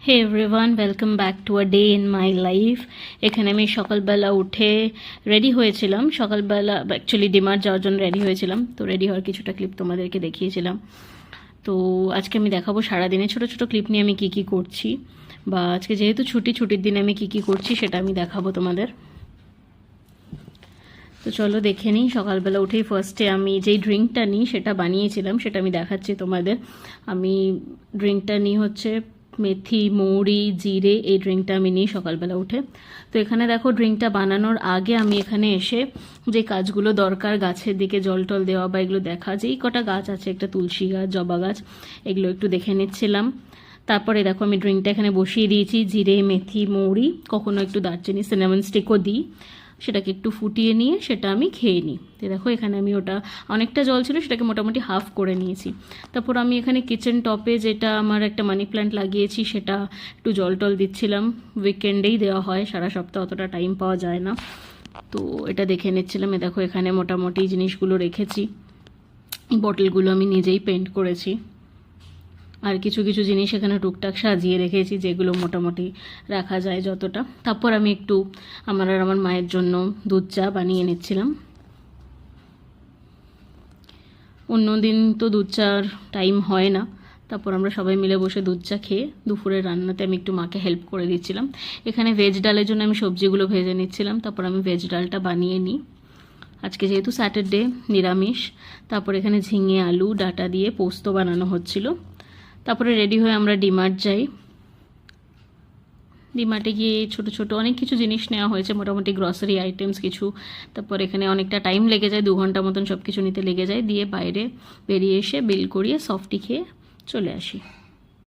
Hey everyone, welcome back to a day in my life. এখানে আমি সকালবেলা উঠে রেডি হয়েছিলাম। সকালবেলা অ্যাকচুয়ালি ডিমার্ট যাওয়ার জন্য রেডি হয়েছিলাম, তো রেডি হওয়ার কিছুটা ক্লিপ তোমাদেরকে দেখিয়েছিলাম। তো আজকে আমি দেখাবো সারাদিনে ছোট ছোট ক্লিপ নিয়ে আমি কী করছি, বা আজকে যেহেতু ছুটির দিনে আমি কী করছি সেটা আমি দেখাবো তোমাদের। তো চলো দেখে নিই। সকালবেলা উঠেই ফার্স্টে আমি যেই ড্রিঙ্কটা নিই সেটা বানিয়েছিলাম, সেটা আমি দেখাচ্ছি তোমাদের। আমি ড্রিঙ্কটা নিই হচ্ছে মেথি, মৌরি, জিরে, এই ড্রিঙ্কটা আমি নিই সকালবেলা উঠে। তো এখানে দেখো ড্রিঙ্কটা বানানোর আগে আমি এখানে এসে যে কাজগুলো দরকার, গাছের দিকে জল টল দেওয়া বা এগুলো দেখা, যেই কটা গাছ আছে, একটা তুলসী গাছ, জবা গাছ, এগুলো একটু দেখে নিচ্ছিলাম। তারপরে দেখো আমি ড্রিঙ্কটা এখানে বসিয়ে দিয়েছি। জিরে, মেথি, মৌরি, কখনো একটু দারচিনি, সিনামন স্টিকও দিই। সেটাকে একটু ফুটিয়ে নিয়ে সেটা আমি খেয়ে নিই। তো দেখো এখানে আমি ওটা অনেকটা জল ছিল, সেটাকে মোটামুটি হাফ করে নিয়েছি। তারপর আমি এখানে কিচেন টপে যেটা আমার একটা মানি প্ল্যান্ট লাগিয়েছি সেটা একটু জল টল দিচ্ছিলাম। উইকেন্ডেই দেওয়া হয়, সারা সপ্তাহ অতটা টাইম পাওয়া যায় না। তো এটা দেখে নিচ্ছিলাম। দেখো এখানে মোটামুটি জিনিসগুলো রেখেছি। বটলগুলো আমি নিজেই পেন্ট করেছি। আর কিছু কিছু জিনিস এখানে টুকটাক সাজিয়ে রেখেছি, যেগুলো মোটামুটি রাখা যায় যতটা। তারপর আমি একটু আমার আর আমার মায়ের জন্য দুধ চা বানিয়ে নিচ্ছিলাম। অন্য দিন তো দুধ চার টাইম হয় না, তারপর আমরা সবাই মিলে বসে দুধ চা খেয়ে দুপুরের রান্নাতে আমি একটু মাকে হেল্প করে দিচ্ছিলাম। এখানে ভেজ ডালের জন্য আমি সবজিগুলো ভেজে নিচ্ছিলাম, তারপর আমি ভেজ ডালটা বানিয়ে নিই। আজকে যেহেতু স্যাটারডে, নিরামিষ। তারপর এখানে ঝিঙে, আলু, ডাঁটা দিয়ে পোস্ত বানানো হচ্ছিল। তারপরে রেডি হয়ে আমরা ডিমার্ট যাই। ডিমার্টে গিয়ে ছোট ছোট অনেক কিছু জিনিস নেওয়া হয়েছে, মোটামুটি গ্রসারি আইটেমস কিছু। তারপর এখানে অনেকটা টাইম লেগে যায়, 2 ঘন্টা মতন সব কিছু নিতে লেগে যায়। দিয়ে বাইরে বেরিয়ে এসে বিল করিয়ে সফটি খেয়ে চলে আসি।